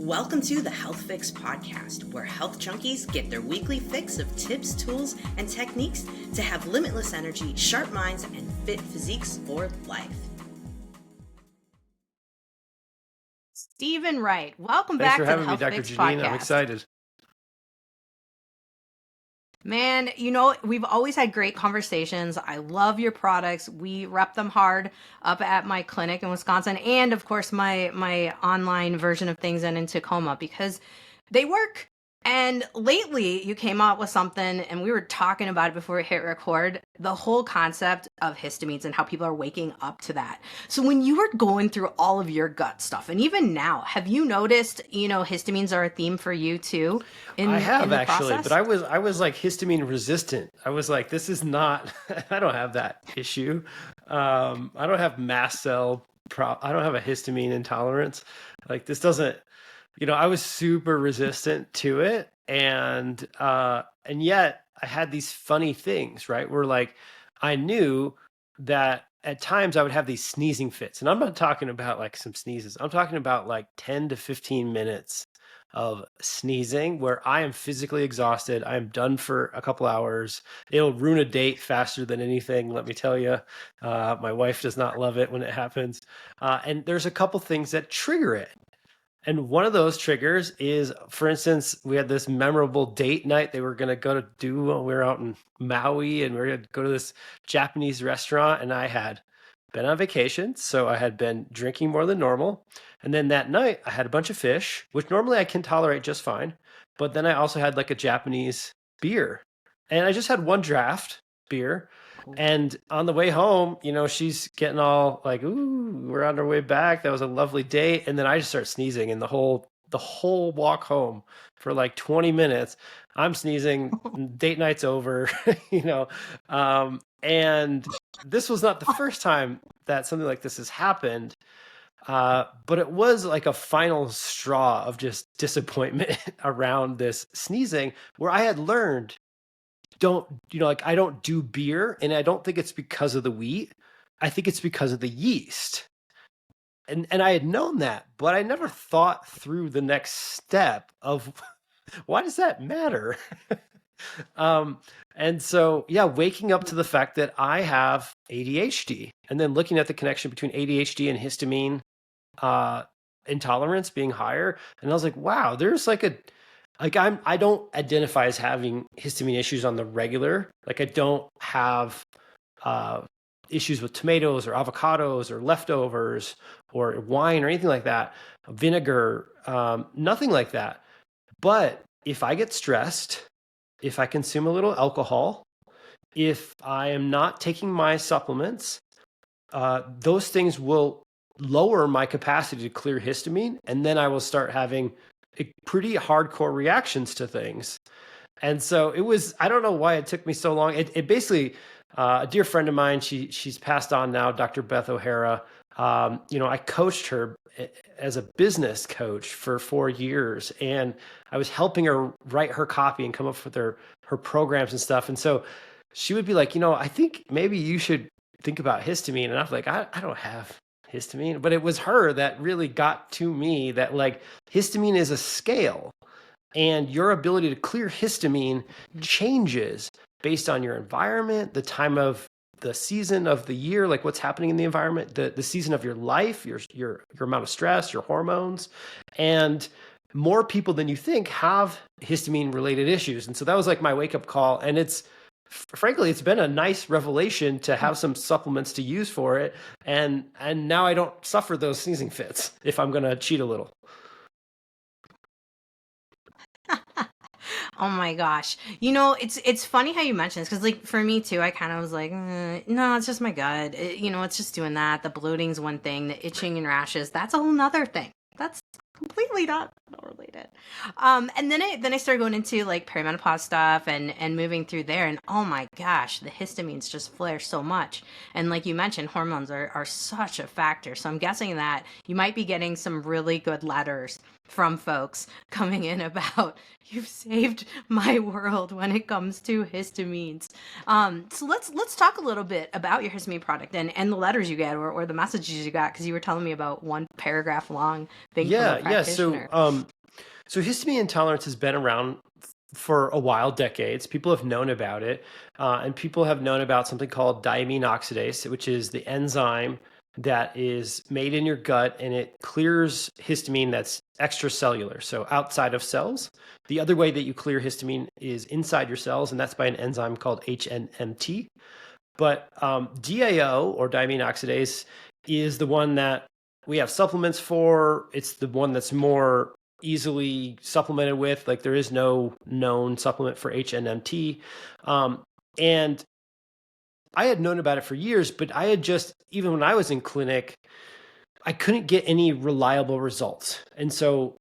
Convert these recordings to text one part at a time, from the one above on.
Welcome to the Health Fix podcast, where health junkies get their weekly fix of tips, tools, and techniques to have limitless energy, sharp minds, and fit physiques for life. Stephen Wright, welcome Thanks back for to the having me, Health Dr. Fix Jannine. I'm podcast. excited. Man, we've always had great conversations. I love your products. We rep them hard up at my clinic in Wisconsin, and of course my online version of things and in Tacoma, because they work. And lately you came out with something, and we were talking about it before we hit record, the whole concept of histamines and how people are waking up to that. So when you were going through all of your gut stuff, and even now, have you noticed, histamines are a theme for you too? I have in the actually, process? but I was like histamine resistant. I was like, this is not, I don't have that issue. I don't have mast cell, I don't have a histamine intolerance. Like this doesn't, I was super resistant to it. And yet I had these funny things, right? Where like, I knew that at times I would have these sneezing fits, and I'm not talking about like some sneezes. I'm talking about like 10 to 15 minutes of sneezing where I am physically exhausted. I am done for a couple hours. It'll ruin a date faster than anything, let me tell you. My wife does not love it when it happens. And there's a couple things that trigger it. And one of those triggers is, for instance, we had this memorable date night they were going to go to do when we were out in Maui, and we were going to go to this Japanese restaurant, and I had been on vacation, so I had been drinking more than normal. And then that night I had a bunch of fish, which normally I can tolerate just fine. But then I also had like a Japanese beer, and I just had one draft beer. And on the way home, she's getting all like, ooh, we're on our way back. That was a lovely date. And then I just start sneezing, and the whole walk home for like 20 minutes, I'm sneezing, date night's over, and this was not the first time that something like this has happened. But it was like a final straw of just disappointment around this sneezing, where I had learned, I don't do beer, and I don't think it's because of the wheat. I think it's because of the yeast. And I had known that, but I never thought through the next step of why does that matter? And so, yeah, waking up to the fact that I have ADHD, and then looking at the connection between ADHD and histamine intolerance being higher. And I was like, wow, there's like I don't identify as having histamine issues on the regular. Like I don't have issues with tomatoes or avocados or leftovers or wine or anything like that, vinegar, nothing like that. But if I get stressed, if I consume a little alcohol, if I am not taking my supplements, those things will lower my capacity to clear histamine, and then I will start having pretty hardcore reactions to things. And so it was, I don't know why it took me so long. It basically, a dear friend of mine, she's passed on now, Dr. Beth O'Hara. I coached her as a business coach for 4 years, and I was helping her write her copy and come up with her programs and stuff. And so she would be like, I think maybe you should think about histamine. And I'm like, I don't have histamine. But it was her that really got to me that like histamine is a scale, and your ability to clear histamine changes based on your environment, the time of the season of the year, like what's happening in the environment, the season of your life, your amount of stress, your hormones. And more people than you think have histamine related issues. And so that was like my wake up call. And frankly, it's been a nice revelation to have some supplements to use for it. And now I don't suffer those sneezing fits if I'm going to cheat a little. Oh my gosh. It's funny how you mentioned this, because like for me too, I kind of was like, no, it's just my gut. It's just doing that. The bloating's one thing, the itching and rashes, that's a whole nother thing. That's completely not related. And then I started going into like perimenopause stuff and moving through there, and oh my gosh, the histamines just flare so much. And like you mentioned, hormones are such a factor. So I'm guessing that you might be getting some really good letters from folks coming in about, you've saved my world when it comes to histamines. So let's talk a little bit about your histamine product and the letters you get or the messages you got, because you were telling me about one paragraph long thing from a practitioner. So So histamine intolerance has been around for a while, decades. People have known about it, and people have known about something called diamine oxidase, which is the enzyme that is made in your gut, and it clears histamine that's extracellular, so outside of cells. The other way that you clear histamine is inside your cells, and that's by an enzyme called HNMT. But DAO, or diamine oxidase, is the one that we have supplements for. It's the one that's more easily supplemented with. Like, there is no known supplement for HNMT. And I had known about it for years, but I had just, even when I was in clinic, I couldn't get any reliable results. And so,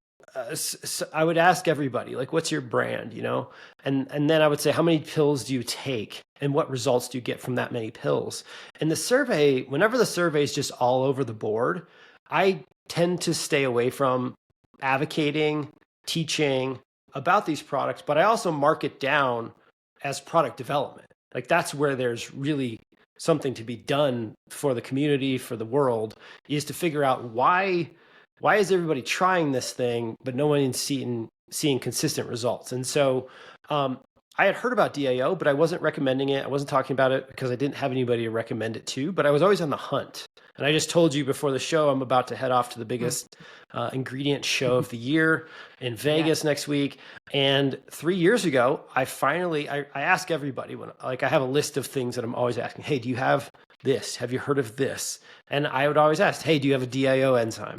I would ask everybody, like, what's your brand, you know? And then I would say, how many pills do you take? And what results do you get from that many pills? And the survey, whenever the survey is just all over the board, I tend to stay away from advocating, teaching about these products, but I also mark it down as product development. Like, that's where there's really something to be done for the community, for the world, is to figure out why is everybody trying this thing, but no one is seeing consistent results. And so I had heard about DAO, but I wasn't recommending it. I wasn't talking about it because I didn't have anybody to recommend it to, but I was always on the hunt. And I just told you before the show, I'm about to head off to the biggest ingredient show of the year in Vegas next week. And 3 years ago, I ask everybody, when, like, I have a list of things that I'm always asking. Hey, do you have this? Have you heard of this? And I would always ask, hey, do you have a DAO enzyme?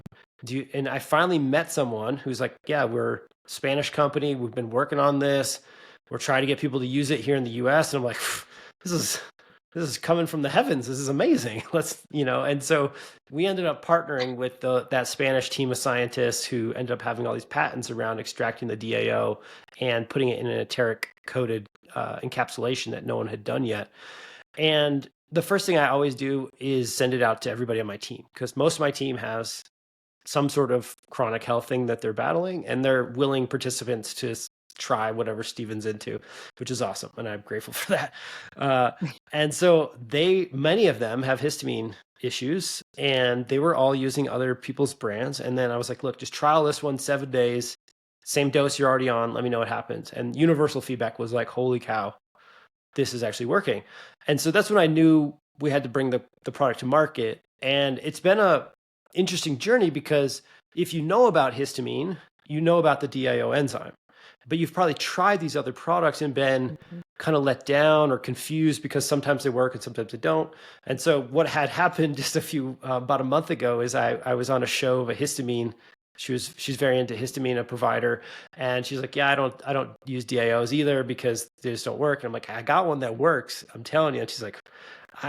And I finally met someone who's like, yeah, we're a Spanish company. We've been working on this. We're trying to get people to use it here in the US. And I'm like, this is coming from the heavens. This is amazing. And so we ended up partnering with that Spanish team of scientists who ended up having all these patents around extracting the DAO and putting it in an enteric coated encapsulation that no one had done yet. And the first thing I always do is send it out to everybody on my team, because most of my team has some sort of chronic health thing that they're battling, and they're willing participants to try whatever Steven's into, which is awesome. And I'm grateful for that. And so many of them have histamine issues, and they were all using other people's brands. And then I was like, look, just trial this one 7 days, same dose you're already on. Let me know what happens. And universal feedback was like, holy cow, this is actually working. And so that's when I knew we had to bring the product to market. And it's been a interesting journey, because if you know about histamine, you know about the DAO enzyme, but you've probably tried these other products and been kind of let down or confused, because sometimes they work and sometimes they don't. And so what had happened just about a month ago is I was on a show of a histamine. She's very into histamine, a provider, and she's like, yeah, I don't use DAOs either because they just don't work. And I'm like, I got one that works, I'm telling you. And she's like,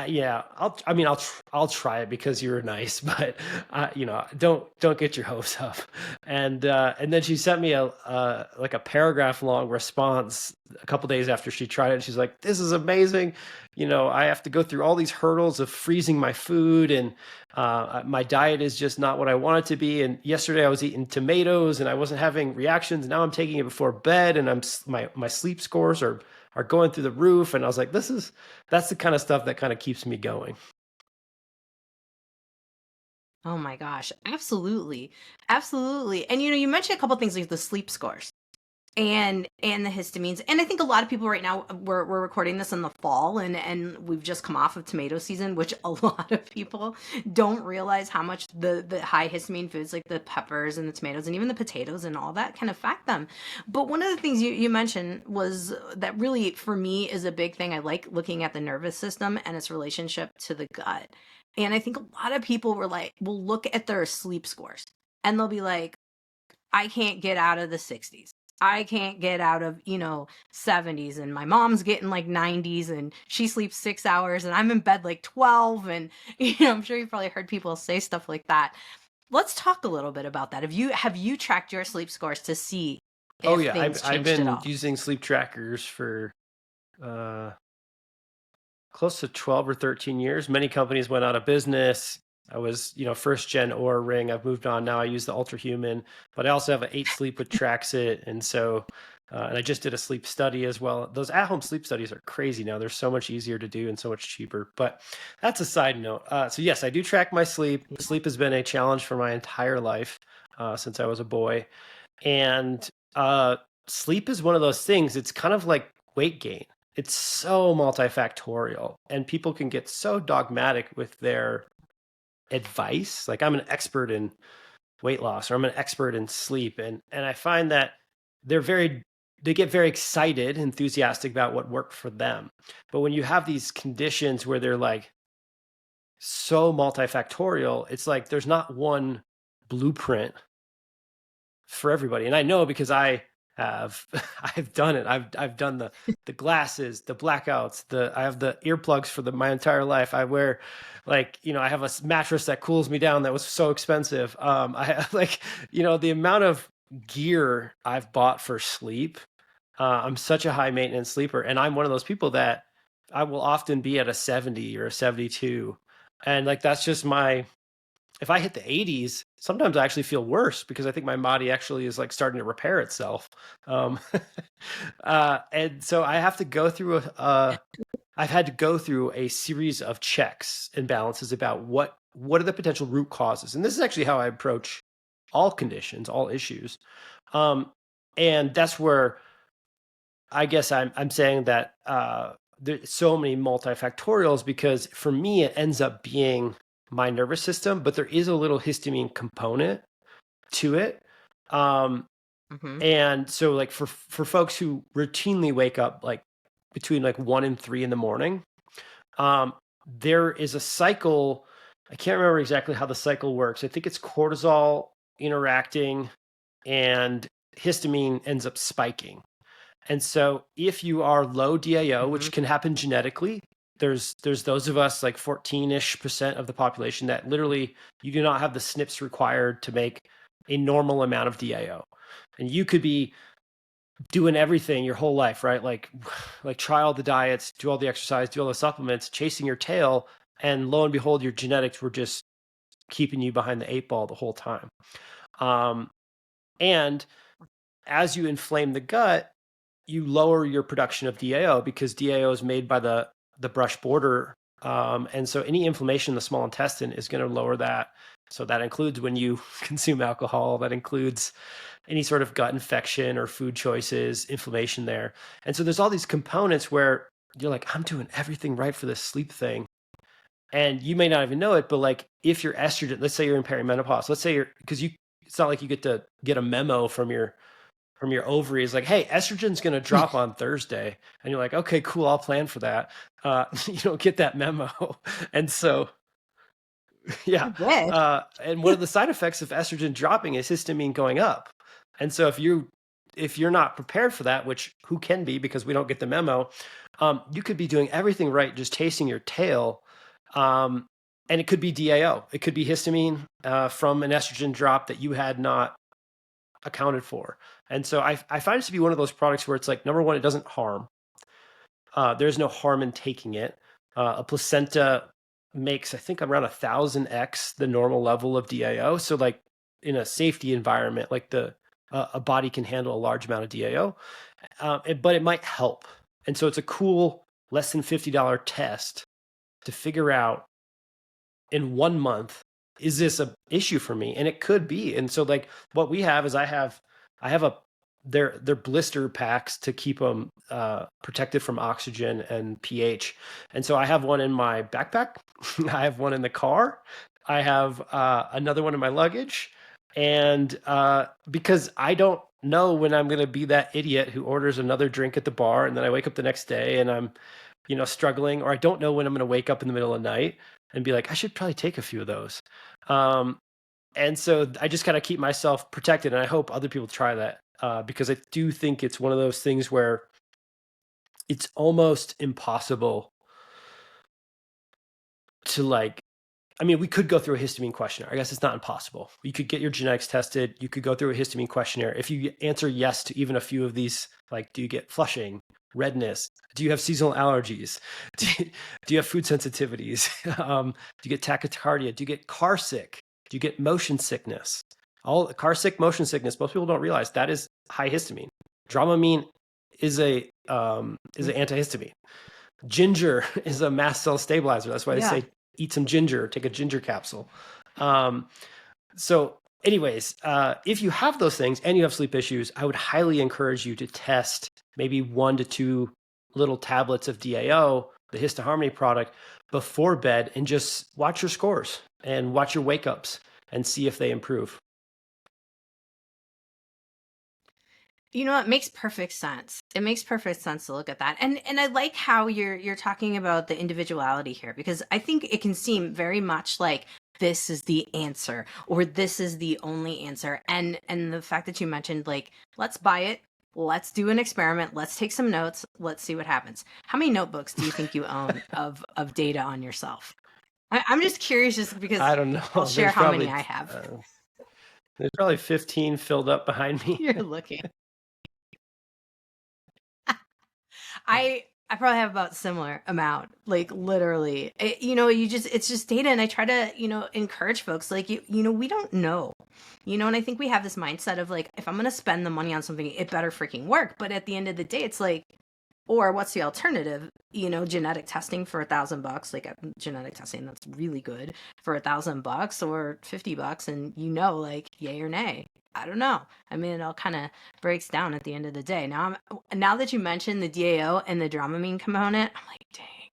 yeah, I'll try it because you were nice, but don't get your hopes up. And then she sent me a paragraph long response a couple days after she tried it. She's like, this is amazing. I have to go through all these hurdles of freezing my food, and my diet is just not what I want it to be. And yesterday I was eating tomatoes and I wasn't having reactions. Now I'm taking it before bed, and my sleep scores are going through the roof. And I was like, that's the kind of stuff that kind of keeps me going. Oh my gosh, absolutely. Absolutely. And you mentioned a couple things like the sleep scores and the histamines. And I think a lot of people right now, we're recording this in the fall, and we've just come off of tomato season, which a lot of people don't realize how much the high histamine foods like the peppers and the tomatoes and even the potatoes and all that can affect them. But one of the things you mentioned was that really, for me, is a big thing. I like looking at the nervous system and its relationship to the gut. And I think a lot of people will look at their sleep scores and they'll be like, I can't get out of the 60s. I can't get out of, 70s, and my mom's getting like 90s and she sleeps 6 hours and I'm in bed like 12. And, I'm sure you've probably heard people say stuff like that. Let's talk a little bit about that. Have you tracked your sleep scores to see if things I've changed at been all? using sleep trackers for close to 12 or 13 years. Many companies went out of business. I was, first gen Oura Ring. I've moved on now. I use the Ultrahuman, but I also have an 8 Sleep with Traxit. And so, and I just did a sleep study as well. Those at-home sleep studies are crazy now. They're so much easier to do and so much cheaper, but that's a side note. So yes, I do track my sleep. Sleep has been a challenge for my entire life. since I was a boy. And sleep is one of those things. It's kind of like weight gain. It's so multifactorial, and people can get so dogmatic with their advice. Like, I'm an expert in weight loss, or I'm an expert in sleep, and I find that they get very excited, enthusiastic about what worked for them. But when you have these conditions where they're like so multifactorial, it's like there's not one blueprint for everybody. And I know because have I've done it. I've done the glasses, the blackouts, I have the earplugs for my entire life. I wear, like, I have a mattress that cools me down that was so expensive. I have, like, the amount of gear I've bought for sleep. I'm such a high maintenance sleeper, and I'm one of those people that I will often be at a 70 or a 72. And like, that's just if I hit the 80s, sometimes I actually feel worse because I think my body actually is like starting to repair itself. And so I have to go through I've had to go through a series of checks and balances about what are the potential root causes. And this is actually how I approach all conditions, all issues. And that's where I guess I'm saying that there's so many multifactorials, because for me, it ends up being my nervous system, but there is a little histamine component to it. And so, like, for folks who routinely wake up like between like 1 and 3 in the morning, there is a cycle. I can't remember exactly how the cycle works. I think it's cortisol interacting and histamine ends up spiking. And so if you are low DAO, which can happen genetically, there's those of us, like 14-ish% of the population, that literally you do not have the SNPs required to make a normal amount of DAO. And you could be doing everything your whole life, right? Like try all the diets, do all the exercise, do all the supplements, chasing your tail, and lo and behold, your genetics were just keeping you behind the 8 ball the whole time. And as you inflame the gut, you lower your production of DAO, because DAO is made by the brush border. And so any inflammation in the small intestine is going to lower that. So that includes when you consume alcohol, that includes any sort of gut infection or food choices, inflammation there. And so there's all these components where you're like, I'm doing everything right for this sleep thing. And you may not even know it, but like, if your estrogen, let's say you're in perimenopause, let's say it's not like you get to get a memo from your ovaries like, hey, estrogen's going to drop on Thursday. And you're like, okay, cool, I'll plan for that. You don't get that memo. And so, yeah. And one of the side effects of estrogen dropping is histamine going up. And so if you're not prepared for that, which who can be, because we don't get the memo, you could be doing everything right, just chasing your tail. And it could be DAO. It could be histamine from an estrogen drop that you had not accounted for. And so I find it to be one of those products where it's like, number one, it doesn't harm. There's no harm in taking it. A placenta makes, I think, around 1,000x the normal level of DAO. So like, in a safety environment, like a body can handle a large amount of DAO, but it might help. And so it's a cool less than $50 test to figure out in 1 month, is this an issue for me? And it could be. And so like, what we have is I have they're blister packs to keep them protected from oxygen and pH. And so I have one in my backpack. I have one in the car. I have another one in my luggage. And because I don't know when I'm going to be that idiot who orders another drink at the bar, and then I wake up the next day and I'm, struggling, or I don't know when I'm going to wake up in the middle of the night and be like, I should probably take a few of those. And so I just kind of keep myself protected, and I hope other people try that, because I do think it's one of those things where it's almost impossible to we could go through a histamine questionnaire. I guess it's not impossible. You could get your genetics tested. You could go through a histamine questionnaire. If you answer yes to even a few of these, like, do you get flushing, redness? Do you have seasonal allergies? Do you have food sensitivities? Do you get tachycardia? Do you get car sick? Do you get motion sickness? All car sick, motion sickness, most people don't realize that is high histamine. Dramamine is an antihistamine. Ginger is a mast cell stabilizer. That's why they say eat some ginger, take a ginger capsule. So anyways, if you have those things and you have sleep issues, I would highly encourage you to test maybe 1 to 2 little tablets of DAO, the HistaHarmony product, before bed, and just watch your scores and watch your wake ups and see if they improve. You know, it makes perfect sense. It makes perfect sense to look at that. And I like how you're talking about the individuality here, because I think it can seem very much like this is the answer or this is the only answer. And the fact that you mentioned, like, let's buy it, let's do an experiment, let's take some notes, let's see what happens. How many notebooks do you think you own of data on yourself? I'm just curious, just because I don't know. I'll share how many I have. There's probably 15 filled up behind me. You're looking. I probably have about similar amount, like literally. You know, it's just data, and I try to, encourage folks, like, we don't know. And I think we have this mindset of like, if I'm gonna spend the money on something, it better freaking work. But at the end of the day, it's like, or what's the alternative? Genetic testing for $1,000, like genetic testing that's really good for $1,000 or $50, and like, yay or nay. I don't know. I mean, it all kind of breaks down at the end of the day. Now that you mentioned the DAO and the Dramamine component, I'm like, dang,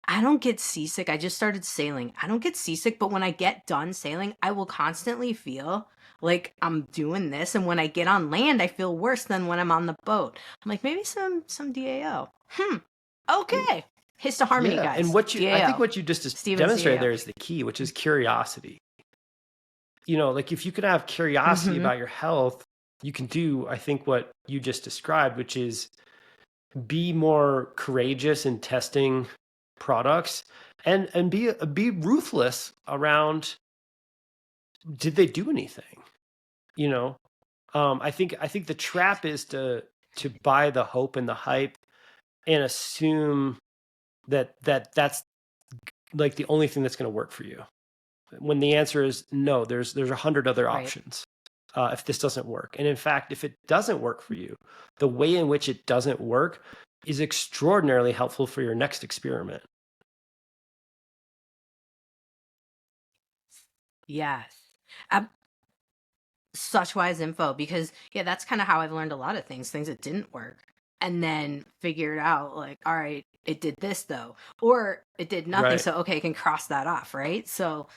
I don't get seasick. I just started sailing. I don't get seasick, but when I get done sailing, I will constantly feel like I'm doing this, and when I get on land, I feel worse than when I'm on the boat. I'm like, maybe some DAO. Okay. HistaHarmony, guys. And I think what you just demonstrated DAO. there is the key, which is curiosity. Like if you can have curiosity about your health, you can do, I think, what you just described, which is be more courageous in testing products and be ruthless around, did they do anything? I think the trap is to buy the hope and the hype and assume that's like the only thing that's going to work for you, when the answer is no. There's 100 other options. If this doesn't work, and in fact, if it doesn't work for you, the way in which it doesn't work is extraordinarily helpful for your next experiment. Yes. Such wise info, because that's kind of how I've learned a lot of things that didn't work, and then figured out, like, all right, it did this though, or it did nothing. Right. So okay, I can cross that off, right? So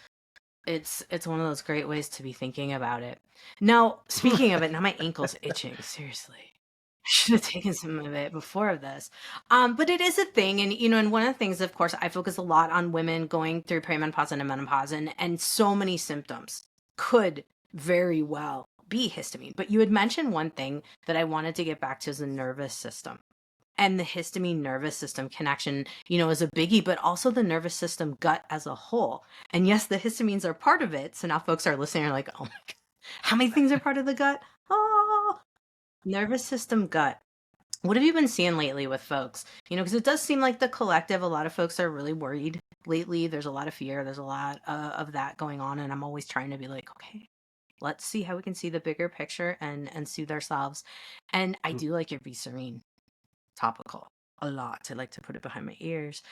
it's one of those great ways to be thinking about it. Now, speaking of it, now my ankle's itching. Seriously. I should have taken some of it before this. But it is a thing. And, and one of the things, of course, I focus a lot on women going through perimenopause and menopause, and so many symptoms could very well be histamine. But you had mentioned one thing that I wanted to get back to, is the nervous system. And the histamine nervous system connection, is a biggie, but also the nervous system gut as a whole. And yes, the histamines are part of it. So now folks are listening and are like, oh my God, how many things are part of the gut? Oh, nervous system, gut. What have you been seeing lately with folks? Because it does seem like the collective, a lot of folks are really worried lately. There's a lot of fear. There's a lot of that going on. And I'm always trying to be like, okay, let's see how we can see the bigger picture and soothe ourselves. And I do like your Be Serene topical a lot. I like to put it behind my ears.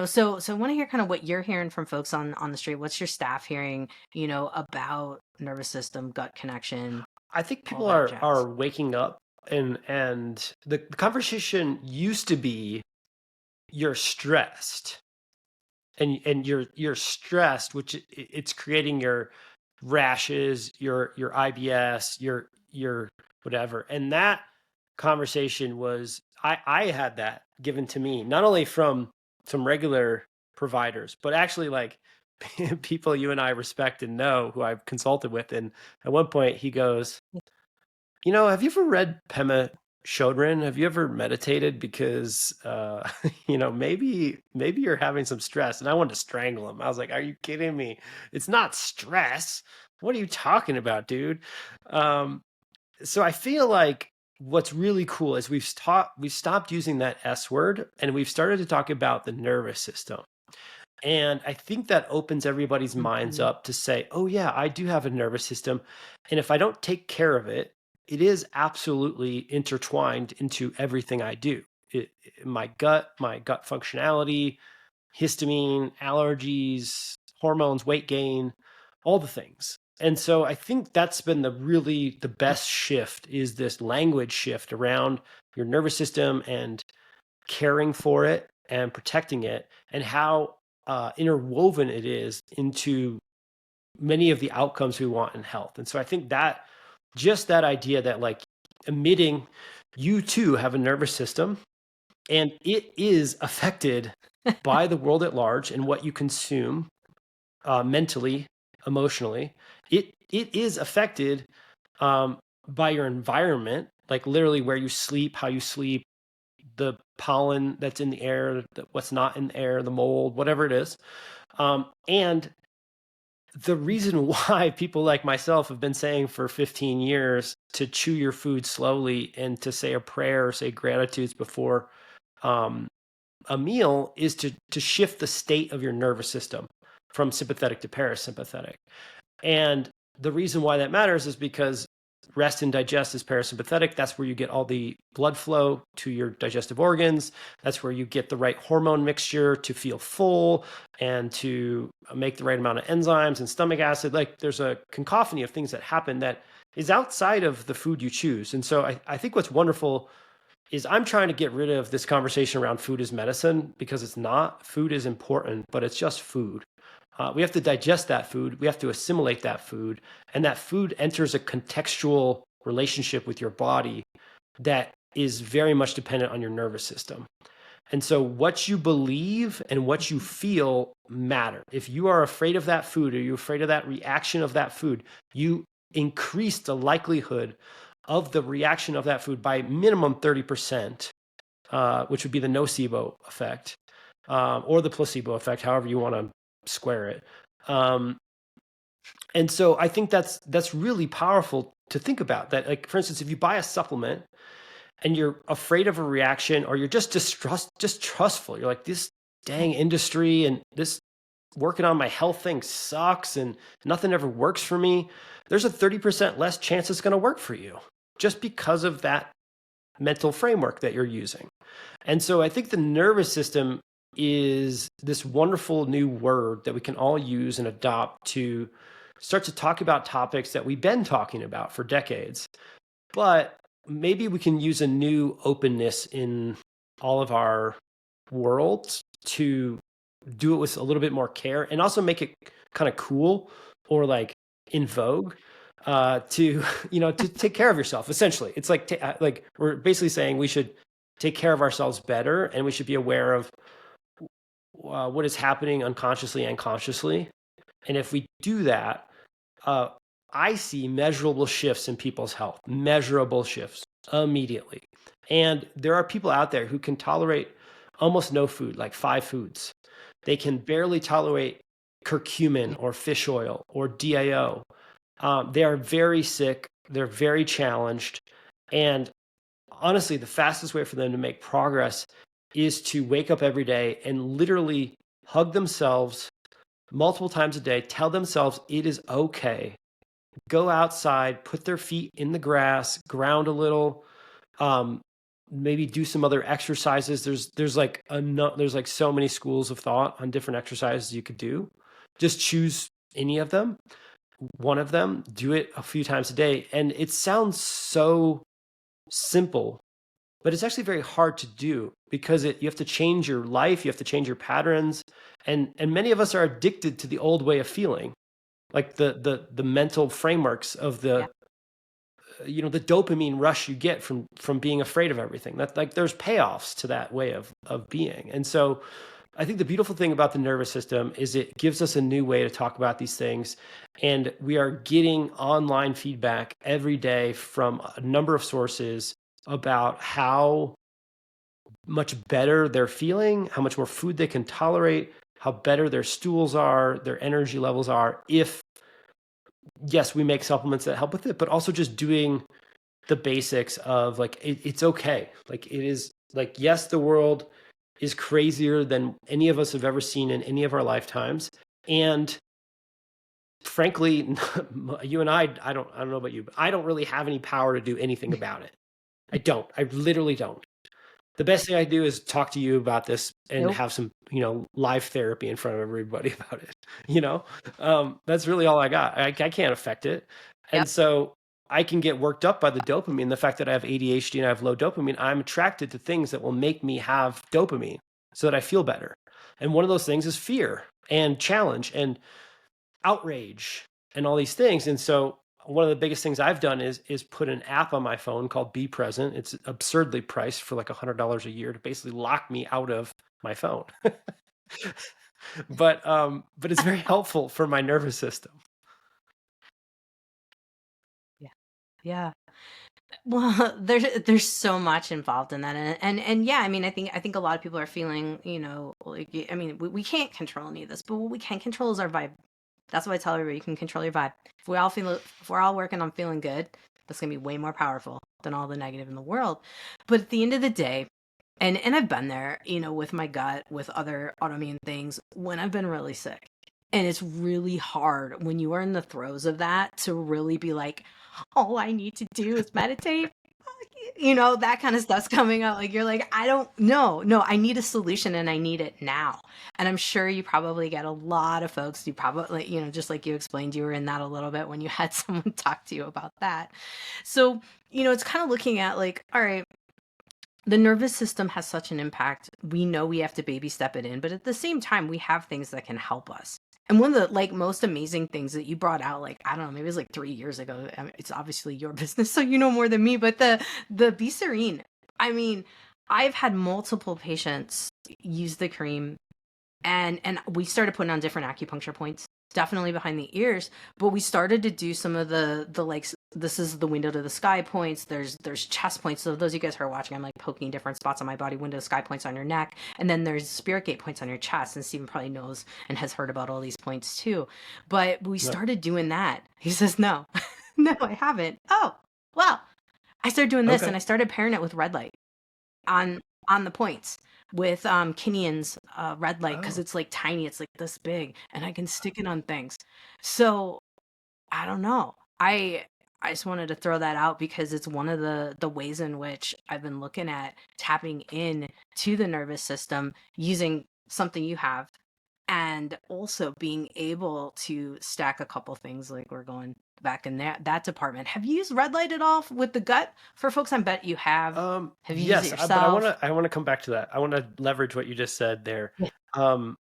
So I want to hear kind of what you're hearing from folks on the street. What's your staff hearing, about nervous system, gut connection? I think people are waking up, and the conversation used to be, you're stressed, and you're stressed, which it's creating your rashes, your IBS, your whatever. And that conversation was, I had that given to me, not only from some regular providers, but actually like people you and I respect and know, who I've consulted with. And at one point he goes, have you ever read Pema Chodron? Have you ever meditated? Because, maybe you're having some stress. And I wanted to strangle him. I was like, are you kidding me? It's not stress. What are you talking about, dude? So I feel like what's really cool is we've stopped using that S word, and we've started to talk about the nervous system. And I think that opens everybody's minds up to say, oh yeah, I do have a nervous system. And if I don't take care of it, it is absolutely intertwined into everything I do. My gut functionality, histamine, allergies, hormones, weight gain, all the things. And so I think that's been the best shift, is this language shift around your nervous system and caring for it and protecting it, and how interwoven it is into many of the outcomes we want in health. And so I think that just that idea that, like, emitting, you too have a nervous system, and it is affected by the world at large and what you consume mentally, emotionally. It is affected by your environment, like literally where you sleep, how you sleep, the pollen that's in the air, what's not in the air, the mold, whatever it is. And the reason why people like myself have been saying for 15 years to chew your food slowly and to say a prayer or say gratitudes before a meal is to shift the state of your nervous system from sympathetic to parasympathetic. And the reason why that matters is because rest and digest is parasympathetic. That's where you get all the blood flow to your digestive organs. That's where you get the right hormone mixture to feel full and to make the right amount of enzymes and stomach acid. Like, there's a cacophony of things that happen that is outside of the food you choose. And so I think what's wonderful is I'm trying to get rid of this conversation around food as medicine, because it's not. Food is important, but it's just food. We have to digest that food. We have to assimilate that food. And that food enters a contextual relationship with your body that is very much dependent on your nervous system. And so what you believe and what you feel matter. If you are afraid of that food, or you're afraid of that reaction of that food, you increase the likelihood of the reaction of that food by minimum 30%, which would be the nocebo effect, or the placebo effect, however you want to square it. And so I think that's really powerful to think about. That, like, for instance, if you buy a supplement and you're afraid of a reaction, or you're just distrustful, you're like, this dang industry and this working on my health thing sucks and nothing ever works for me, there's a 30% less chance it's going to work for you, just because of that mental framework that you're using. And so I think the nervous system is this wonderful new word that we can all use and adopt to start to talk about topics that we've been talking about for decades. But maybe we can use a new openness in all of our worlds to do it with a little bit more care, and also make it kind of cool, or like in vogue, to to take care of yourself. Essentially, it's like we're basically saying we should take care of ourselves better, and we should be aware of what is happening unconsciously and consciously. And if we do that, I see measurable shifts in people's health, measurable shifts immediately. And there are people out there who can tolerate almost no food, like 5 foods. They can barely tolerate curcumin or fish oil or DAO. They are very sick. They're very challenged. And honestly, the fastest way for them to make progress is to wake up every day and literally hug themselves multiple times a day, tell themselves it is okay. Go outside, put their feet in the grass, ground a little, maybe do some other exercises. There's like so many schools of thought on different exercises you could do. Just choose any of them, one of them, do it a few times a day. And it sounds so simple, but it's actually very hard to do, because you have to change your life, you have to change your patterns, and many of us are addicted to the old way of feeling, like the mental frameworks of the the dopamine rush you get from being afraid of everything. That, like, there's payoffs to that way of being. And so I think the beautiful thing about the nervous system is it gives us a new way to talk about these things. And we are getting online feedback every day from a number of sources about how much better they're feeling, how much more food they can tolerate, how better their stools are, their energy levels are, if, yes, we make supplements that help with it, but also just doing the basics of, like, it's okay. Like, it is, like, yes, the world is crazier than any of us have ever seen in any of our lifetimes. And frankly, you and I don't know about you, but I don't really have any power to do anything about it. I literally don't. The best thing I do is talk to you about this and have some, live therapy in front of everybody about it. you know, that's really all I got. I can't affect it. And Yep. so I can get worked up by the dopamine. The fact that I have ADHD and I have low dopamine, I'm attracted to things that will make me have dopamine so that I feel better. And one of those things is fear and challenge and outrage and all these things. And so one of the biggest things I've done is put an app on my phone called Be Present. It's absurdly priced for like $100 a year to basically lock me out of my phone. But it's very helpful for my nervous system. Yeah. Yeah. Well, there's so much involved in that, and yeah, I mean, I think a lot of people are feeling, like, I mean, we can't control any of this, but what we can control is our vibe. That's what I tell everybody. You can control your vibe. If we're all working on feeling good, that's gonna be way more powerful than all the negative in the world. But at the end of the day, and I've been there, with my gut, with other autoimmune things, when I've been really sick. And it's really hard when you are in the throes of that to really be like, all I need to do is meditate. That kind of stuff's coming up. Like, you're like, I don't know. No, I need a solution and I need it now. And I'm sure you probably get a lot of folks who probably, just like you explained, you were in that a little bit when you had someone talk to you about that. So, it's kind of looking at like, all right, the nervous system has such an impact. We know we have to baby step it in, but at the same time, we have things that can help us. And one of the like most amazing things that you brought out, like, I don't know, maybe it was like 3 years ago. I mean, it's obviously your business, so you know more than me. But the Be Serene. I mean, I've had multiple patients use the cream, and we started putting on different acupuncture points, definitely behind the ears, but we started to do some of the like, this is the window to the sky points. There's chest points. So those of you guys who are watching, I'm like poking different spots on my body, window to sky points on your neck, and then there's spirit gate points on your chest. And Stephen probably knows and has heard about all these points too. But we Yep. started doing that. He says, no. No, I haven't. Oh, well, I started doing this, Okay. and I started pairing it with red light on the points with Kinian's red light, because Oh, it's like tiny, it's like this big, and I can stick it on things. So I don't know. I just wanted to throw that out because it's one of the ways in which I've been looking at tapping in to the nervous system using something you have, and also being able to stack a couple things, like we're going back in that department. Have you used red light at all with the gut? For folks, I bet you have. Have you used it yes, but I want yourself? to I want to come back to that. I want to leverage what you just said there. Yeah. Um,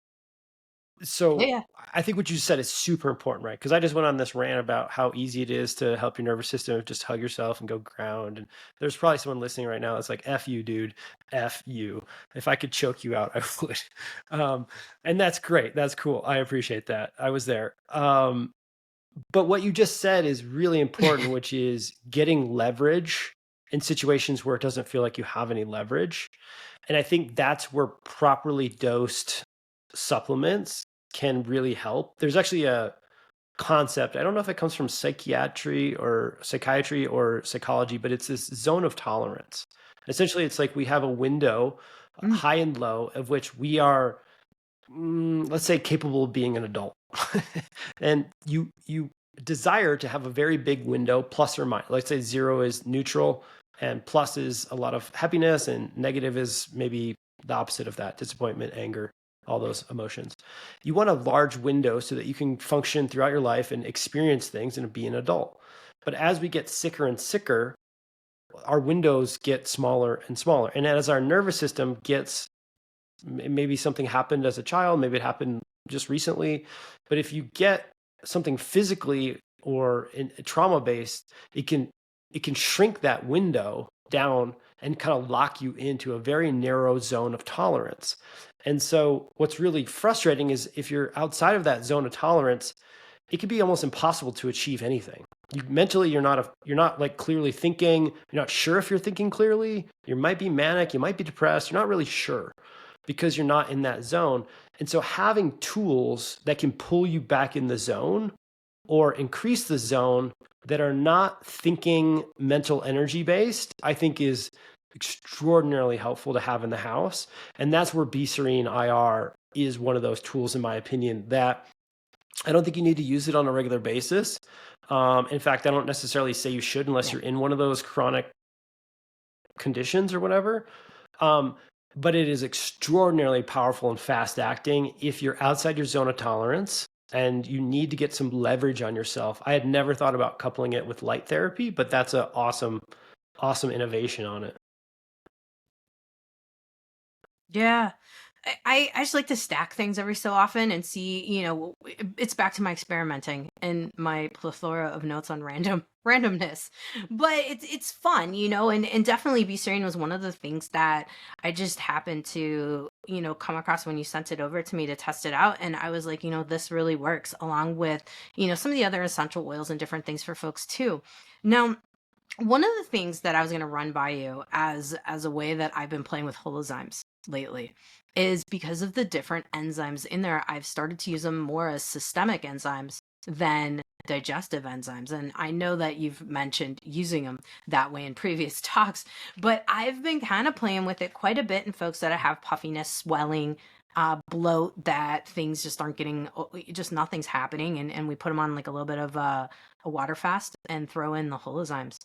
Yeah, so yeah. I think what you said is super important, right? Because I just went on this rant about how easy it is to help your nervous system, just hug yourself and go ground. And there's probably someone listening right now that's like, F you, dude, F you. If I could choke you out, I would. And that's great. That's cool. I appreciate that. I was there. But what you just said is really important, which is getting leverage in situations where it doesn't feel like you have any leverage. And I think that's where properly dosed supplements can really help. There's actually a concept. I don't know if it comes from psychiatry or psychology, but it's this zone of tolerance. Essentially, it's like we have a window, Mm. high and low, of which we are, let's say, capable of being an adult. And you desire to have a very big window, plus or minus. Let's say 0 is neutral and plus is a lot of happiness, and negative is maybe the opposite of that: disappointment, anger, all those emotions. You want a large window so that you can function throughout your life and experience things and be an adult. But as we get sicker and sicker, our windows get smaller and smaller. And as our nervous system gets, maybe something happened as a child, maybe it happened just recently, but if you get something physically or in trauma based, it can shrink that window down and kind of lock you into a very narrow zone of tolerance. And so what's really frustrating is if you're outside of that zone of tolerance, it can be almost impossible to achieve anything. Mentally, you're not like clearly thinking. You're not sure if you're thinking clearly. You might be manic. You might be depressed. You're not really sure because you're not in that zone. And so having tools that can pull you back in the zone or increase the zone that are not thinking mental energy based, I think is extraordinarily helpful to have in the house. And that's where Be Serene IR is one of those tools, in my opinion, that I don't think you need to use it on a regular basis. In fact, I don't necessarily say you should unless Yeah. you're in one of those chronic conditions or whatever. Um, but it is extraordinarily powerful and fast acting if you're outside your zone of tolerance and you need to get some leverage on yourself. I had never thought about coupling it with light therapy, but that's an awesome, awesome innovation on it. Yeah. I just like to stack things every so often and see, it's back to my experimenting and my plethora of notes on randomness. But it's fun, and definitely B-serine was one of the things that I just happened to, come across when you sent it over to me to test it out. And I was like, this really works, along with, some of the other essential oils and different things for folks too. Now, one of the things that I was going to run by you as a way that I've been playing with Holozymes lately is because of the different enzymes in there. I've started to use them more as systemic enzymes than digestive enzymes. And I know that you've mentioned using them that way in previous talks, but I've been kind of playing with it quite a bit in folks that have puffiness, swelling, bloat, that things just aren't getting, just nothing's happening. And we put them on like a little bit of a water fast and throw in the Holozymes.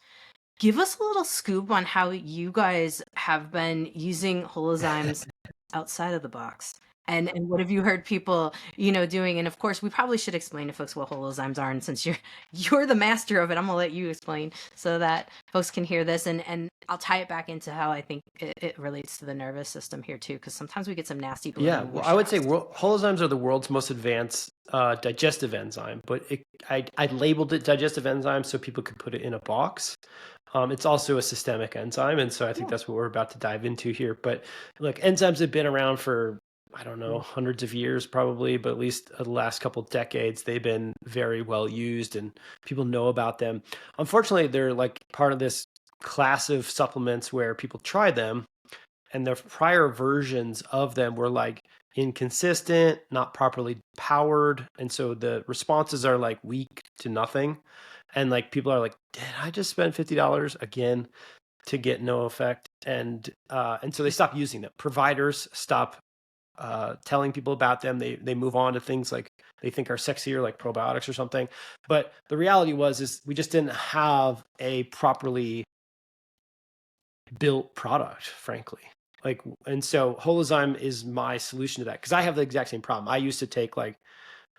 Give us a little scoop on how you guys have been using Holozymes outside of the box. And what have you heard people, doing? And of course, we probably should explain to folks what Holozymes are. And since you're the master of it, I'm gonna let you explain so that folks can hear this. And I'll tie it back into how I think it relates to the nervous system here too, because sometimes we get some nasty bloating. Yeah, well, I would say Holozymes are the world's most advanced digestive enzyme, but I labeled it digestive enzyme so people could put it in a box. It's also a systemic enzyme, and so I think that's what we're about to dive into here. But look, enzymes have been around for, I don't know, hundreds of years probably, but at least the last couple of decades, they've been very well used and people know about them. Unfortunately, they're like part of this class of supplements where people try them and the prior versions of them were like inconsistent, not properly powered. And so the responses are like weak to nothing. And like people are like, did I just spend $50 again to get no effect? And so they stop using them. Providers stop telling people about them. They move on to things like they think are sexier, like probiotics or something. But the reality is we just didn't have a properly built product, frankly. And so Holozyme is my solution to that, because I have the exact same problem. I used to take like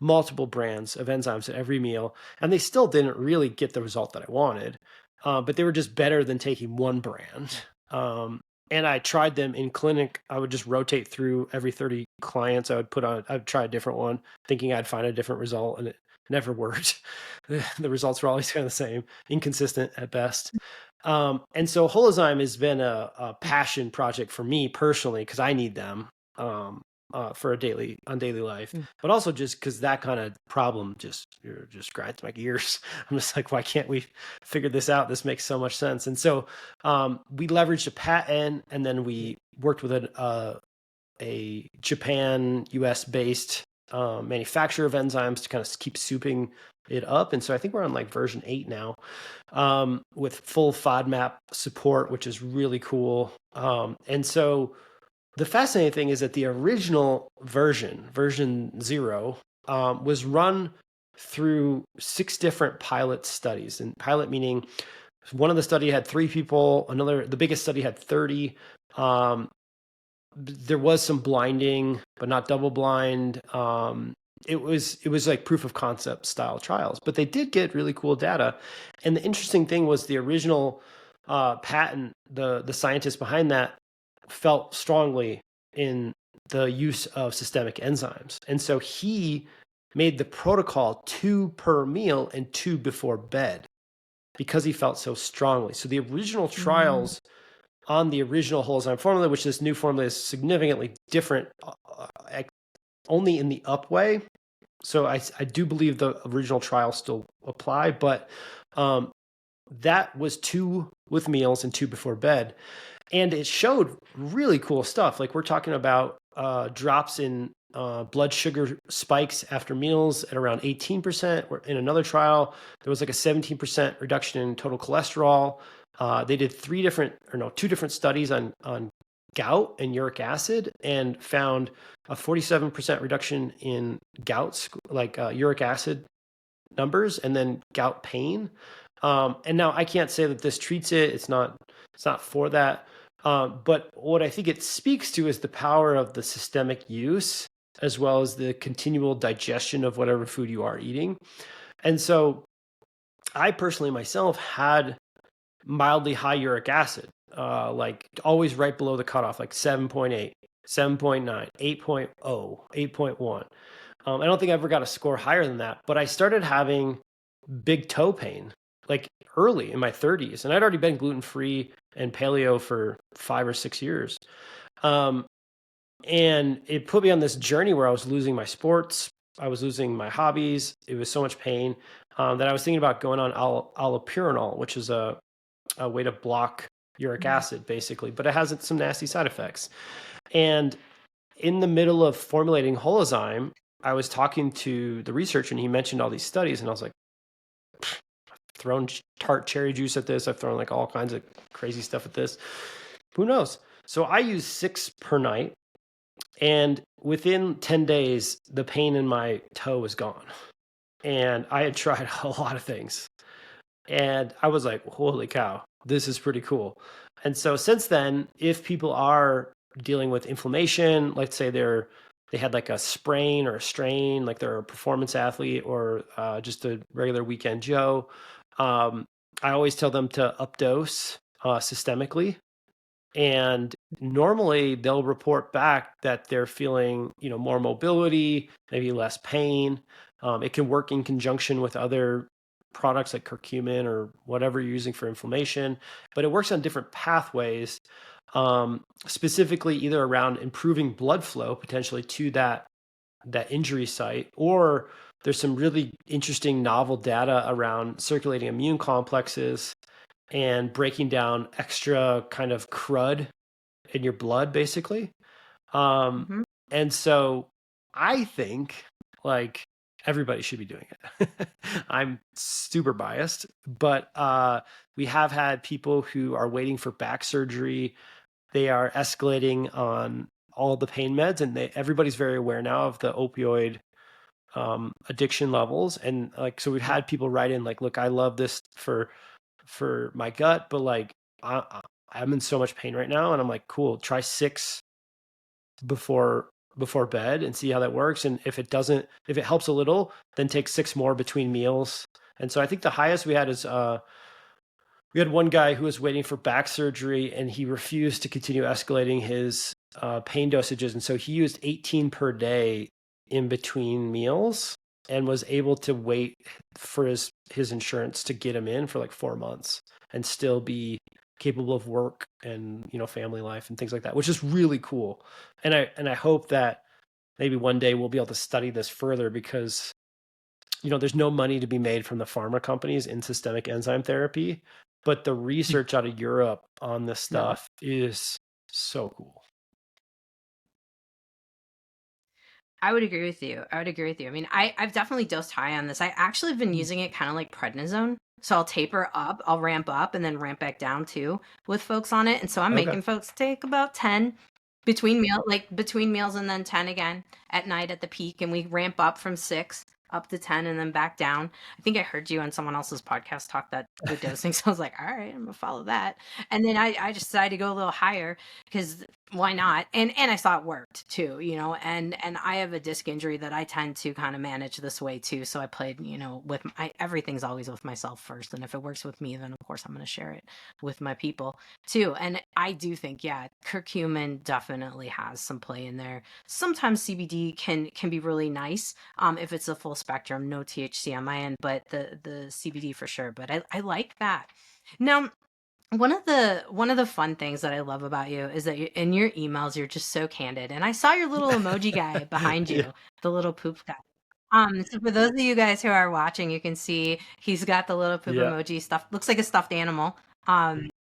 multiple brands of enzymes at every meal, and they still didn't really get the result that I wanted. But they were just better than taking one brand. And I tried them in clinic. I would just rotate through every 30 clients. I'd try a different one, thinking I'd find a different result, and it never worked. The results were always kind of the same, inconsistent at best. And so Holozyme has been a passion project for me personally, because I need them for daily life, but also just because that kind of problem just grinds my gears. I'm just like, why can't we figure this out? This makes so much sense. And so we leveraged a patent, and then we worked with a Japan, US based manufacturer of enzymes to kind of keep souping it up. And so I think we're on like version 8 now, with full FODMAP support, which is really cool. And so the fascinating thing is that the original version 0, was run through 6 different pilot studies. And pilot meaning one of the study had 3 people, the biggest study had 30. There was some blinding, but not double blind. It was like proof of concept style trials, but they did get really cool data. And the interesting thing was the original patent, the scientist behind that felt strongly in the use of systemic enzymes. And so he made the protocol 2 per meal and 2 before bed, because he felt so strongly. So the original trials on the original Holozyme formula, which this new formula is significantly different, only in the up way. So I do believe the original trials still apply, but that was 2 with meals and 2 before bed. And it showed really cool stuff. Like we're talking about drops in blood sugar spikes after meals at around 18%. In another trial, there was like a 17% reduction in total cholesterol. They did 2 different studies on gout and uric acid, and found a 47% reduction in gout, like uric acid numbers, and then gout pain. And now I can't say that this treats it. It's not for that. But what I think it speaks to is the power of the systemic use as well as the continual digestion of whatever food you are eating. And so I personally myself had mildly high uric acid, like always right below the cutoff, like 7.8, 7.9, 8.0, 8.1. I don't think I ever got a score higher than that, but I started having big toe pain like early in my 30s, and I'd already been gluten-free and paleo for 5 or 6 years. And it put me on this journey where I was losing my sports, I was losing my hobbies. It was so much pain that I was thinking about going on allopurinol, which is a way to block uric acid, basically, but it has some nasty side effects. And in the middle of formulating Holozyme, I was talking to the researcher, and he mentioned all these studies, and I was like, I've thrown tart cherry juice at this. I've thrown like all kinds of crazy stuff at this. Who knows? So I use 6 per night. And within 10 days, the pain in my toe was gone. And I had tried a lot of things. And I was like, holy cow, this is pretty cool. And so since then, if people are dealing with inflammation, let's say they had like a sprain or a strain, like they're a performance athlete or just a regular weekend Joe, I always tell them to updose systemically. And normally they'll report back that they're feeling, more mobility, maybe less pain. It can work in conjunction with other products like curcumin or whatever you're using for inflammation, but it works on different pathways, specifically either around improving blood flow potentially to that injury site, or there's some really interesting novel data around circulating immune complexes and breaking down extra kind of crud in your blood, basically. And so I think like everybody should be doing it. I'm super biased, but we have had people who are waiting for back surgery. They are escalating on all the pain meds, and everybody's very aware now of the opioid addiction levels. And like, so we've had people write in like, look, I love this for my gut, but like I'm in so much pain right now. And I'm like, cool, try 6 before bed and see how that works. And if it helps a little, then take 6 more between meals. And so I think the highest we had is we had one guy who was waiting for back surgery, and he refused to continue escalating his pain dosages. And so he used 18 per day in between meals and was able to wait for his insurance to get him in for like 4 months and still be capable of work and, family life and things like that, which is really cool. And I hope that maybe one day we'll be able to study this further, because there's no money to be made from the pharma companies in systemic enzyme therapy, but the research out of Europe on this stuff is so cool. I would agree with you. I mean, I've definitely dosed high on this. I actually have been using it kind of like prednisone. So I'll taper up, I'll ramp up, and then ramp back down too with folks on it. And so I'm making folks take about 10 between meals, and then 10 again at night at the peak. And we ramp up from 6 up to 10 and then back down. I think I heard you on someone else's podcast talk that good dosing. So I was like, all right, I'm gonna follow that. And then I just decided to go a little higher because why not? And I saw it worked too, and I have a disc injury that I tend to kind of manage this way too. So I played, with everything's always with myself first. And if it works with me, then of course I'm going to share it with my people too. And I do think, yeah, curcumin definitely has some play in there. Sometimes CBD can be really nice if it's a full spectrum, no THC on my end, but the CBD for sure. But I like that. Now, one of the fun things that I love about you is that in your emails you're just so candid. And I saw your little emoji guy behind you, the little poop guy. So for those of you guys who are watching, you can see he's got the little poop emoji stuff. Looks like a stuffed animal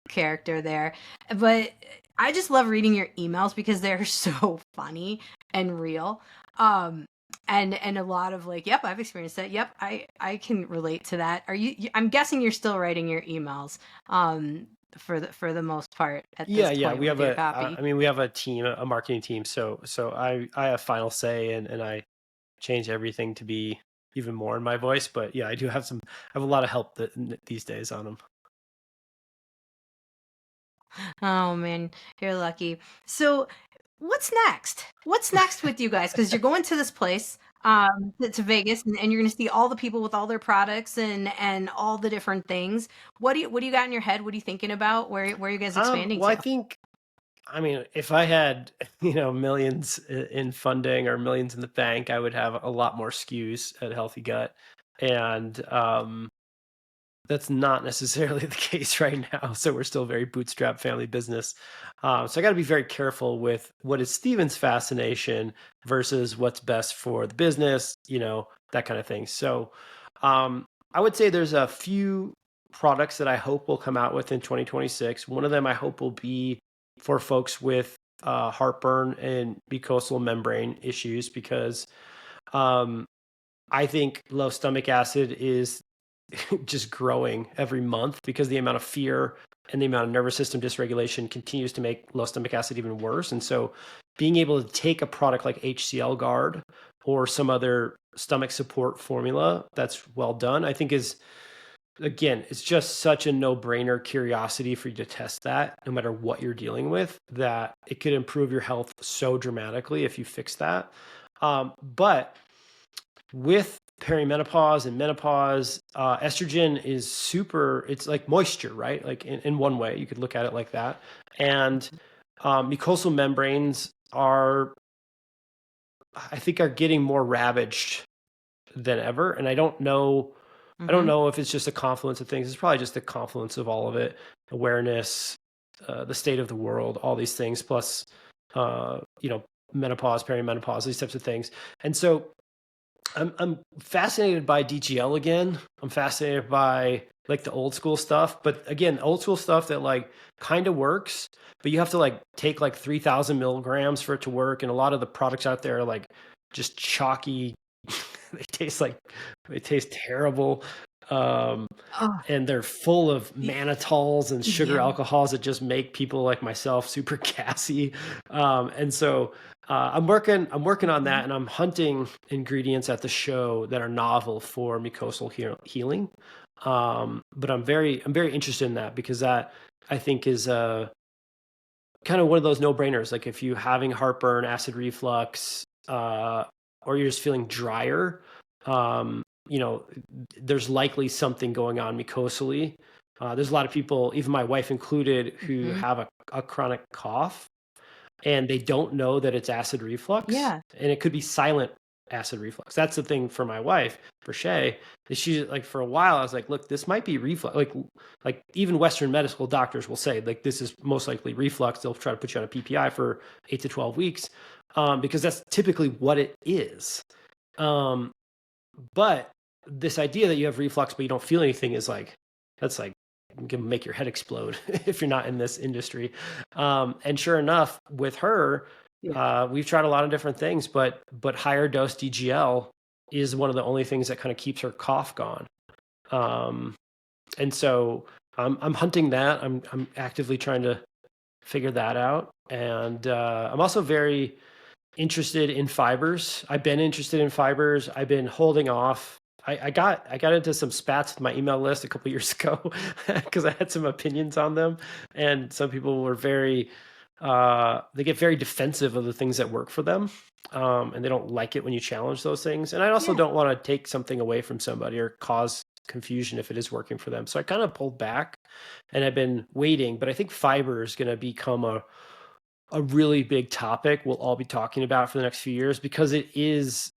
character there. But I just love reading your emails because they're so funny and real. And a lot of like, yep, I've experienced that. Yep, I can relate to that. I'm guessing you're still writing your emails for the most part at this point. We have we have a team, a marketing team, so I have final say, and I change everything to be even more in my voice. But yeah, I have a lot of help these days on them. Oh man, you're lucky. So what's next? What's next with you guys? Because you're going to this place, to Vegas, and you're going to see all the people with all their products and all the different things. What do you got in your head? What are you thinking about? Where are you guys expanding Well, to? I mean, if I had, millions in funding or millions in the bank, I would have a lot more SKUs at Healthy Gut. And that's not necessarily the case right now. So we're still a very bootstrap family business. So I got to be very careful with what is Steven's fascination versus what's best for the business, that kind of thing. So I would say there's a few products that I hope will come out with in 2026. One of them I hope will be for folks with heartburn and mucosal membrane issues, because I think low stomach acid is just growing every month, because the amount of fear and the amount of nervous system dysregulation continues to make low stomach acid even worse. And so being able to take a product like HCL Guard or some other stomach support formula that's well done, I think is, again, it's just such a no-brainer curiosity for you to test that no matter what you're dealing with, that it could improve your health so dramatically if you fix that. But with perimenopause and menopause, estrogen is it's like moisture, right? Like in one way, you could look at it like that. And mucosal membranes I think, are getting more ravaged than ever. And I don't know if it's just a confluence of things. It's probably just a confluence of all of it: awareness, the state of the world, all these things, plus, menopause, perimenopause, these types of things. And so I'm fascinated by DGL again. I'm fascinated by like the old school stuff, but again, old school stuff that like kind of works, but you have to like take like 3,000 milligrams for it to work. And a lot of the products out there are like just chalky. They taste terrible. Um, Oh, and they're full of mannitols and sugar yeah. alcohols that just make people like myself super gassy. And so I'm working on that, and I'm hunting ingredients at the show that are novel for mucosal healing. But I'm very interested in that, because that, I think, is kind of one of those no-brainers. Like if you're having heartburn, acid reflux, or you're just feeling drier, there's likely something going on mucosally. There's a lot of people, even my wife included, who have a chronic cough, and they don't know that it's acid reflux. Yeah. And it could be silent acid reflux. That's the thing for my wife, for Shay, is she, like, for a while I was like, look, this might be reflux. Like even Western medical doctors will say, like, this is most likely reflux. They'll try to put you on a PPI for 8 to 12 weeks, because that's typically what it is. But this idea that you have reflux but you don't feel anything is like, that's like, can make your head explode if you're not in this industry. And sure enough, with her, we've tried a lot of different things, but higher dose DGL is one of the only things that kind of keeps her cough gone. And so I'm hunting that. I'm actively trying to figure that out. And I'm also very interested in fibers. I've been interested in fibers. I've been holding off. I got into some spats with my email list a couple years ago because I had some opinions on them, and some people were very they get very defensive of the things that work for them, and they don't like it when you challenge those things. And I also don't want to take something away from somebody or cause confusion if it is working for them. So I kind of pulled back, and I've been waiting. But I think fiber is going to become a really big topic we'll all be talking about for the next few years, because it is,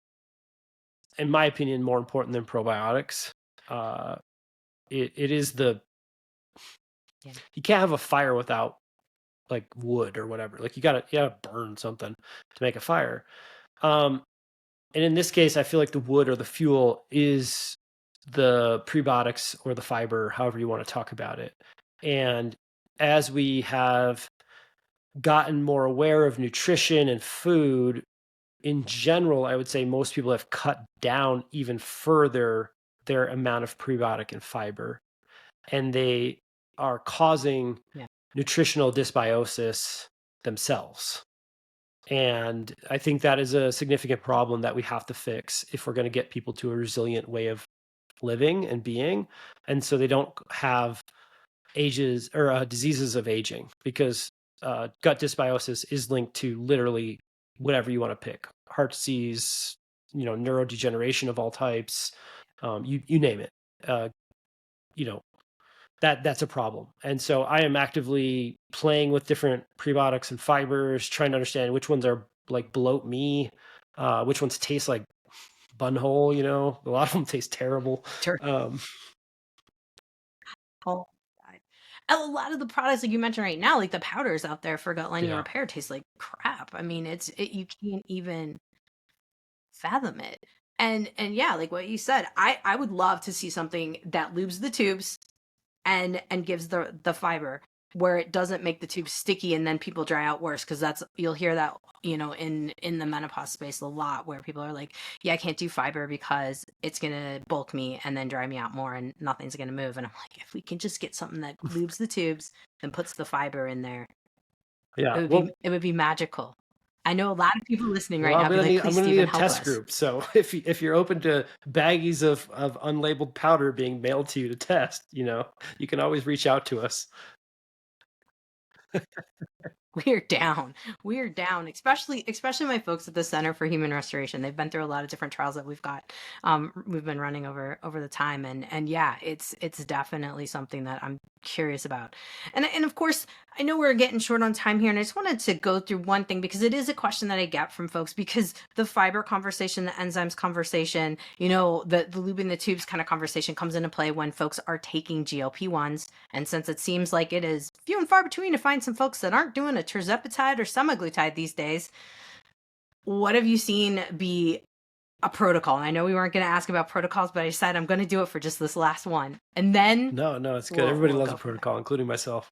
in my opinion, more important than probiotics. It is you can't have a fire without like wood or whatever. Like you gotta burn something to make a fire. And in this case, I feel like the wood or the fuel is the prebiotics or the fiber, however you want to talk about it. And as we have gotten more aware of nutrition and food in general, I would say most people have cut down even further their amount of prebiotic and fiber, and they are causing nutritional dysbiosis themselves. And I think that is a significant problem that we have to fix if we're going to get people to a resilient way of living and being, and so they don't have ages or diseases of aging. Because gut dysbiosis is linked to literally whatever you want to pick: heart disease, neurodegeneration of all types, you name it. Uh, you know, that's a problem. And so I am actively playing with different prebiotics and fibers, trying to understand which ones are like bloat me, which ones taste like bunhole. A lot of them taste terrible. Sure. Oh, God. And a lot of the products like you mentioned right now, like the powders out there for gut lining Yeah. repair taste like crap. I mean, you can't even fathom it. And yeah, like what you said, I would love to see something that lubes the tubes and gives the fiber where it doesn't make the tubes sticky and then people dry out worse, because that's, you'll hear that in the menopause space a lot, where people are like, yeah, I can't do fiber because it's gonna bulk me and then dry me out more and nothing's gonna move. And I'm like, if we can just get something that lubes the tubes and puts the fiber in there, Yeah. Well, it would be magical. I know a lot of people listening well, right now be like, I'm please, gonna need Stephen, a help test us. group. So if you're open to baggies of unlabeled powder being mailed to you to test, you can always reach out to us. We're down. We're down, especially my folks at the Center for Human Restoration. They've been through a lot of different trials that we've been running over the time, and yeah, it's definitely something that I'm curious about. And of course, I know we're getting short on time here, and I just wanted to go through one thing because it is a question that I get from folks, because the fiber conversation, the enzymes conversation, the looping the tubes kind of conversation comes into play when folks are taking GLP-1s. And since it seems like it is few and far between to find some folks that aren't doing a tirzepatide or semaglutide these days, what have you seen be a protocol? And I know we weren't going to ask about protocols, but I decided I'm going to do it for just this last one. And then No, it's good. Everybody we'll loves go a from there. protocol, including myself.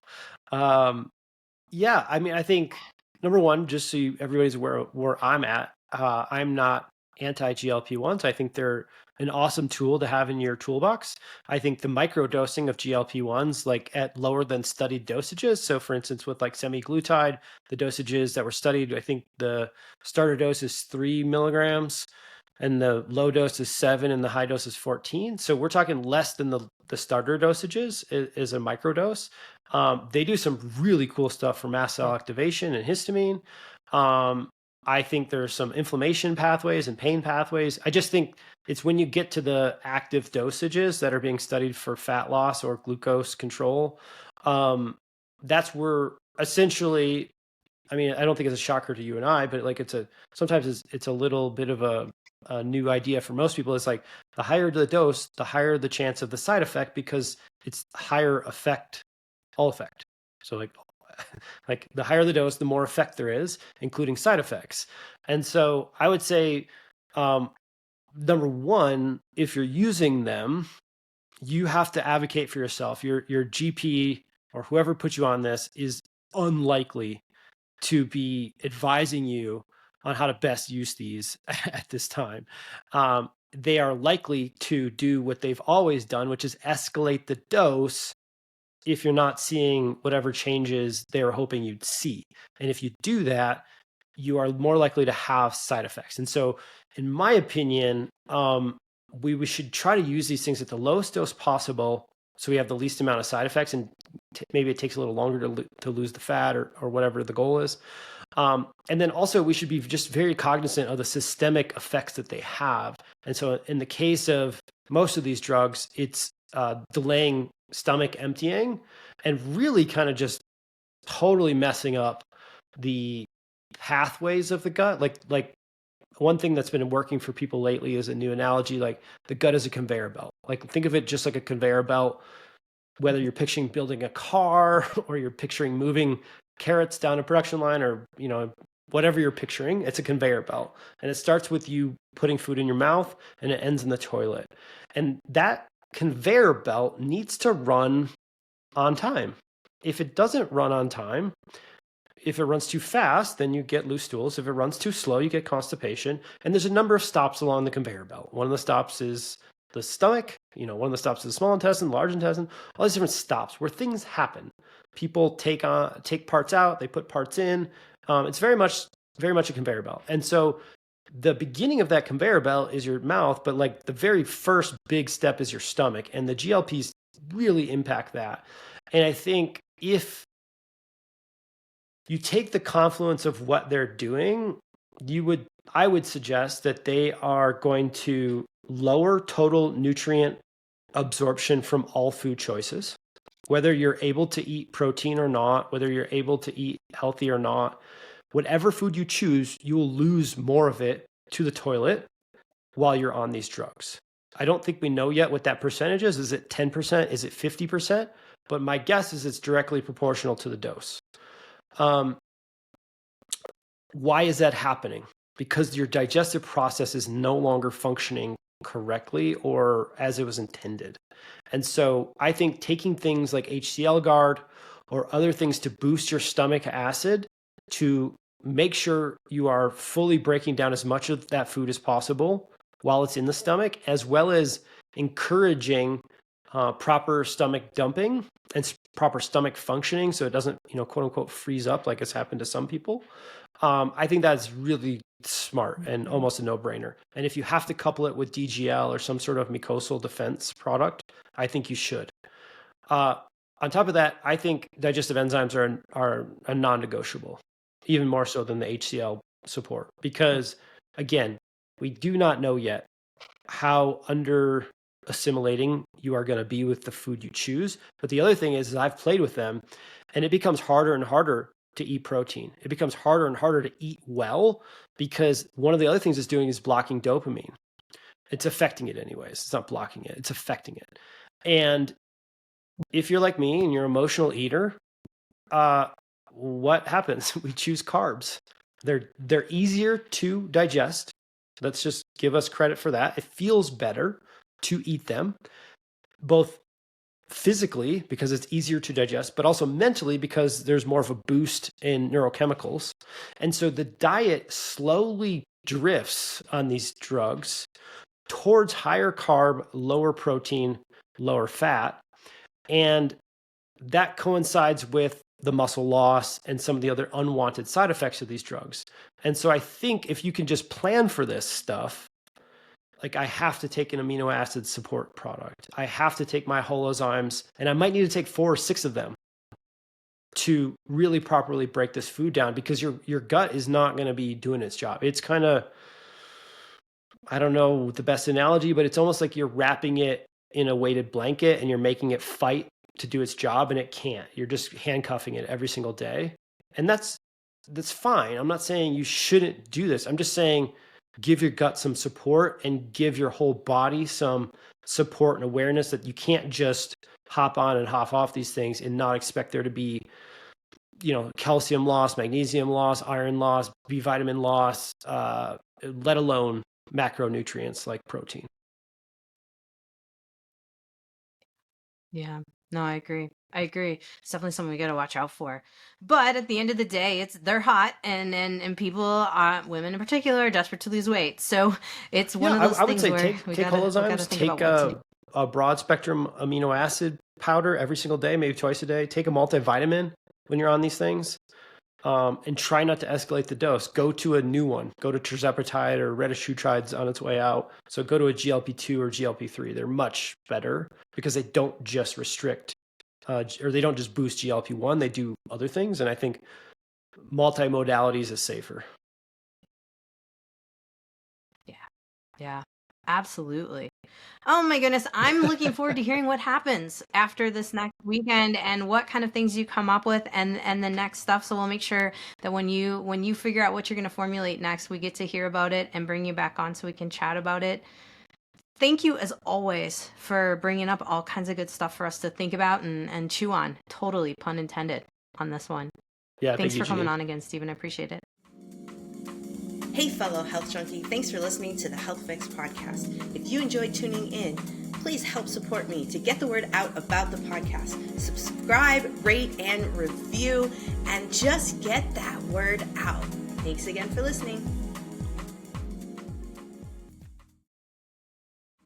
Yeah, I mean, I think number one, just so everybody's aware of where I'm at, I'm not anti GLP-1s. I think they're an awesome tool to have in your toolbox. I think the micro dosing of GLP-1s, like at lower than studied dosages. So, for instance, with like semaglutide, the dosages that were studied, I think the starter dose is 3 milligrams, and the low dose is 7, and the high dose is 14. So we're talking less than the starter dosages is a microdose. They do some really cool stuff for mast cell activation and histamine. I think there's some inflammation pathways and pain pathways. I just think it's when you get to the active dosages that are being studied for fat loss or glucose control, that's where essentially, I mean, I don't think it's a shocker to you and I, but like sometimes it's a little bit of a new idea for most people. It's like the higher the dose, the higher the chance of the side effect, because it's higher effect, all effect. So like the higher the dose, the more effect there is, including side effects. And so I would say, number one, if you're using them, you have to advocate for yourself. Your GP or whoever put you on this is unlikely to be advising you on how to best use these at this time. They are likely to do what they've always done, which is escalate the dose if you're not seeing whatever changes they were hoping you'd see. And if you do that, you are more likely to have side effects. And so, in my opinion, we should try to use these things at the lowest dose possible, so we have the least amount of side effects, and maybe it takes a little longer to lose the fat or whatever the goal is. And then also we should be just very cognizant of the systemic effects that they have. And so in the case of most of these drugs, it's delaying stomach emptying and really kind of just totally messing up the pathways of the gut. Like one thing that's been working for people lately is a new analogy, like the gut is a conveyor belt. Like think of it just like a conveyor belt, whether you're picturing building a car or you're picturing moving carrots down a production line, or whatever you're picturing, it's a conveyor belt. And it starts with you putting food in your mouth and it ends in the toilet. And that conveyor belt needs to run on time. If it doesn't run on time, if it runs too fast, then you get loose stools. If it runs too slow, you get constipation. And there's a number of stops along the conveyor belt. One of the stops is the stomach, one of the stops is the small intestine, large intestine, all these different stops where things happen. People take parts out, they put parts in. It's very much a conveyor belt. And so the beginning of that conveyor belt is your mouth, but like the very first big step is your stomach, and the GLPs really impact that. And I think if you take the confluence of what they're doing, I would suggest that they are going to lower total nutrient absorption from all food choices, whether you're able to eat protein or not, whether you're able to eat healthy or not. Whatever food you choose, you will lose more of it to the toilet while you're on these drugs. I don't think we know yet what that percentage is. Is it 10%? Is it 50%? But my guess is it's directly proportional to the dose. Why is that happening? Because your digestive process is no longer functioning correctly or as it was intended. And so I think taking things like HCl guard or other things to boost your stomach acid to make sure you are fully breaking down as much of that food as possible while it's in the stomach, as well as encouraging proper stomach dumping and proper stomach functioning so it doesn't, quote unquote, freeze up like it's happened to some people. I think that's really smart and almost a no-brainer. And if you have to couple it with DGL or some sort of mucosal defense product, I think you should. On top of that, I think digestive enzymes are a non-negotiable, even more so than the HCl support. Because, again, we do not know yet how under assimilating you are going to be with the food you choose. But the other thing is I've played with them, and it becomes harder and harder to eat protein. It becomes harder and harder to eat well because one of the other things it's doing is blocking dopamine. It's affecting it anyways. It's not blocking it. It's affecting it. And if you're like me and you're an emotional eater, what happens? We choose carbs. They're easier to digest. Let's just give us credit for that. It feels better to eat them, both physically because it's easier to digest, but also mentally because there's more of a boost in neurochemicals. And so the diet slowly drifts on these drugs towards higher carb, lower protein, lower fat. And that coincides with the muscle loss and some of the other unwanted side effects of these drugs. And so I think if you can just plan for this stuff, like I have to take an amino acid support product. I have to take my Holozymes, and I might need to take 4 or 6 of them to really properly break this food down because your gut is not going to be doing its job. It's kind of, I don't know the best analogy, but it's almost like you're wrapping it in a weighted blanket and you're making it fight to do its job, and it can't. You're just handcuffing it every single day. And that's fine. I'm not saying you shouldn't do this. I'm just saying give your gut some support and give your whole body some support and awareness that you can't just hop on and hop off these things and not expect there to be, calcium loss, magnesium loss, iron loss, B vitamin loss, let alone macronutrients like protein. Yeah, no, I agree. It's definitely something we got to watch out for. But at the end of the day, they're hot, and people, women in particular, are desperate to lose weight. So it's one of those I would things say where take Holozymes, take a broad spectrum amino acid powder every single day, maybe twice a day. Take a multivitamin when you're on these things, and try not to escalate the dose. Go to a new one. Go to tirzepatide or retatrutide's on its way out. So go to a GLP-2 or GLP-3. They're much better because they don't just restrict or they don't just boost GLP-1. They do other things. And I think multimodalities is safer. Yeah, absolutely. Oh my goodness. I'm looking forward to hearing what happens after this next weekend and what kind of things you come up with and the next stuff. So we'll make sure that when you figure out what you're going to formulate next, we get to hear about it and bring you back on so we can chat about it. Thank you as always for bringing up all kinds of good stuff for us to think about and chew on. Totally, pun intended, on this one. Yeah, thanks for coming Jannine. on again, Stephen. I appreciate it. Hey, fellow health junkie, thanks for listening to the Health Fix podcast. If you enjoyed tuning in, please help support me to get the word out about the podcast. Subscribe, rate, and review, and just get that word out. Thanks again for listening.